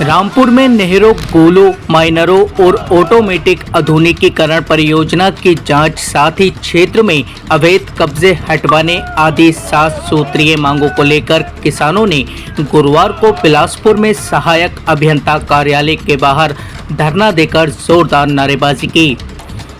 रामपुर में नहरों, गोलों, माइनरों और ऑटोमेटिक आधुनिकीकरण परियोजना की जांच, साथ ही क्षेत्र में अवैध कब्जे हटवाने आदि 7 सूत्रीय मांगों को लेकर किसानों ने गुरुवार को बिलासपुर में सहायक अभियंता कार्यालय के बाहर धरना देकर जोरदार नारेबाजी की।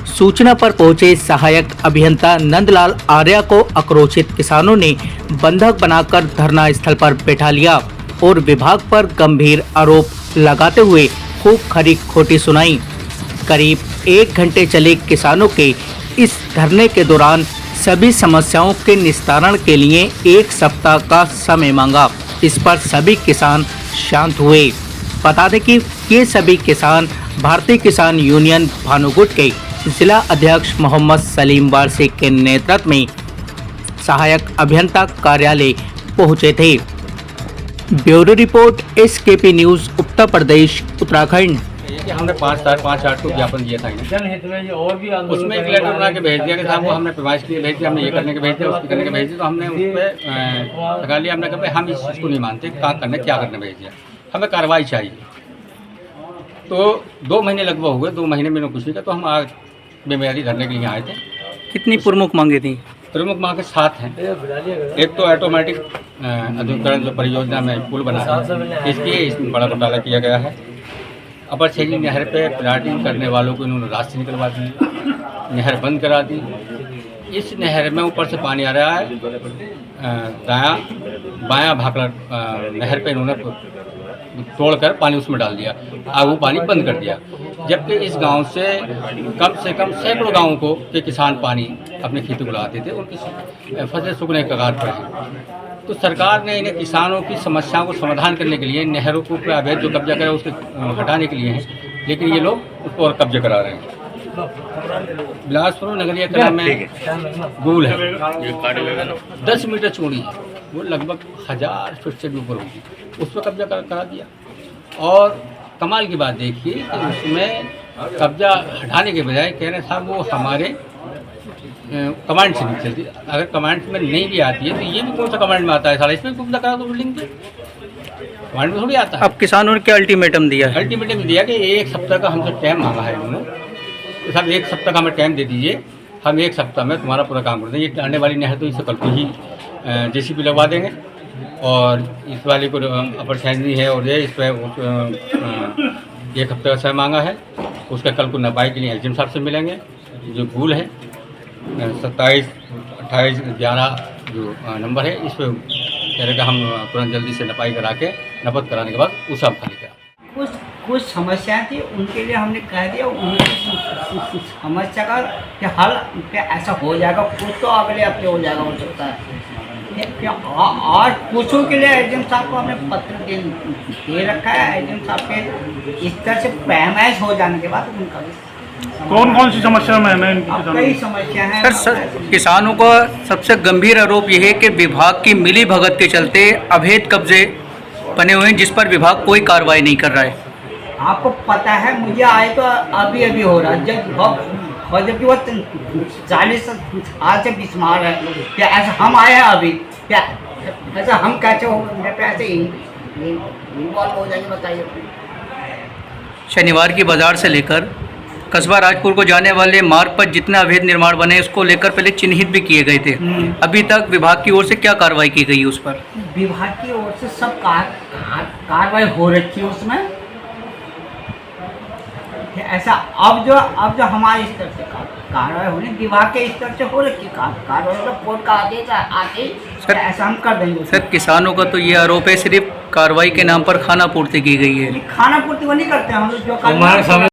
सूचना पर पहुंचे सहायक अभियंता नंदलाल आर्या को आक्रोशित किसानों ने बंधक बनाकर धरना स्थल पर बैठा लिया और विभाग पर गंभीर आरोप लगाते हुए खूब खरी खोटी सुनाई। करीब 1 घंटे चले किसानों के इस धरने के दौरान सभी समस्याओं के निस्तारण के लिए 1 सप्ताह का समय मांगा। इस पर सभी किसान शांत हुए। बता दें कि ये सभी किसान भारतीय किसान यूनियन भानुगुट के जिला अध्यक्ष मोहम्मद सलीम वारसी के नेतृत्व में सहायक अभियंता कार्यालय पहुंचे थे। Bureau report SKP news, Uttar Pradesh, Uttarakhand. हमने 5/8 को ज्ञापन दिया था उसमें एक लेटर बना के भेज दिया कि साहब वो हमने प्रवास के लिए भेज दिया, हमने ये करने के भेज दिया, उसके करने के भेज दिया। तो हमने उस पर लगा लिया, हमने कहा भाई हम इस चीज़ को नहीं मानते, क्या करने भेज दिया, हमें कार्रवाई चाहिए। तो 2 महीने लगभग हुए, 2 महीने में कुछ नहीं किया। तो हम आज बेमेयादी धरने के लिए आए थे। कितनी प्रमुख मांगे थी? प्रमुख मांग के 7 हैं। एक तो ऑटोमेटिक आधुनिकीकरण जो परियोजना में पुल बना है, इसमें बड़ा घोटाला किया गया है। अपर छेली नहर पे प्लाटिंग करने वालों को इन्होंने रास्ते निकलवा दी, नहर बंद करा दी। इस नहर में ऊपर से पानी आ रहा है, बायां भाखड़ा नहर पे इन्होंने तोड़कर पानी उसमें डाल दिया, वो पानी बंद कर दिया। जबकि इस गांव से कम सैकड़ों गांवों को के किसान पानी अपने खेतों को लगाते थे, उनकी फसल सूखने के कगार पर है। तो सरकार ने इन्हें किसानों की समस्याओं को समाधान करने के लिए नहरों को अवैध जो कब्जा करे उसके हटाने के लिए है, लेकिन ये लोग उसको और कब्जे करा रहे हैं। बिलासपुर नगरीय कला में गोल है, 10 मीटर चौड़ी है, वो लगभग 1000 फीट से भी ऊपर होगी, उस पर कब्जा करा दिया। और कमाल की बात देखिए कि उसमें कब्जा हटाने के बजाय कह रहे साहब वो हमारे कमांड से नहीं चलती। अगर कमांड में नहीं भी आती है तो ये भी कौन सा कमांड में आता है? सारा इसमें कब्जा करा दो बिल्डिंग पे, कमांड में थोड़ी आता है। अब किसानों ने क्या अल्टीमेटम दिया है? अल्टीमेटम दिया कि 1 सप्ताह का हमसे टाइम मांगा है इन्होंने। तो साहब 1 सप्ताह का हमें टाइम दे दीजिए, हम 1 सप्ताह में तुम्हारा पूरा काम कर देंगे। ये आने वाली नहर तो इससे कल को ही JCB लगवा देंगे, और इस वाले को अपर सैलरी है और ये इस पर 1 हफ्ते का समय मांगा है। उसका कल को नपाई के लिए LGM साहब से मिलेंगे। जो भूल है 27, 28, 11 जो नंबर है, इस पर कह रहे कि हम तुरंत जल्दी से नपाई करा के नपत कराने के बाद उस आप खाली करा। कुछ समस्याएं थी, उनके लिए हमने कह दिया, उनकी समस्या का हल ऐसा हो जाएगा, कुछ तो अगले हफ्ते हो जाएगा, हो सकता है। और कुछों के लिए LGM साहब को हमने पत्र दे रखा है। LGM साहब के इस तरह से पैमाइश हो जाने के बाद उनका कौन सी समस्या में है? कई समस्या है सर, किसानों का सबसे गंभीर आरोप यह है कि विभाग की मिली भगत के चलते अवैध कब्जे बने हुए हैं, जिस पर विभाग कोई कार्रवाई नहीं कर रहा है। आपको पता है, मुझे आए तो अभी हो रहा है, जबकि वो 40 साल से बीमार है। क्या ऐसा हम आए हैं अभी? क्या ऐसा हम कैसे हो ऐसे इन्वॉल्व हो जाएंगे? बताइए। शनिवार की बाजार से लेकर कस्बा राजपुर को जाने वाले मार्ग पर जितने अवैध निर्माण बने, उसको लेकर पहले चिन्हित भी किए गए थे। अभी तक विभाग की ओर से क्या कार्रवाई की गई उस पर? विभाग की ओर से सब कार्रवाई हो रही है उसमें। ऐसा अब जो हमारे स्तर से कार्रवाई होनी, विभाग के स्तर से हो रही कार्रवाई, मतलब कोर्ट का आदेश आके ऐसा हम कर देंगे। सर, किसानों का तो ये आरोप है सिर्फ कार्रवाई के नाम पर खाना पूर्ति की गई है। खाना पूर्ति वो नहीं करते हम लोग, जो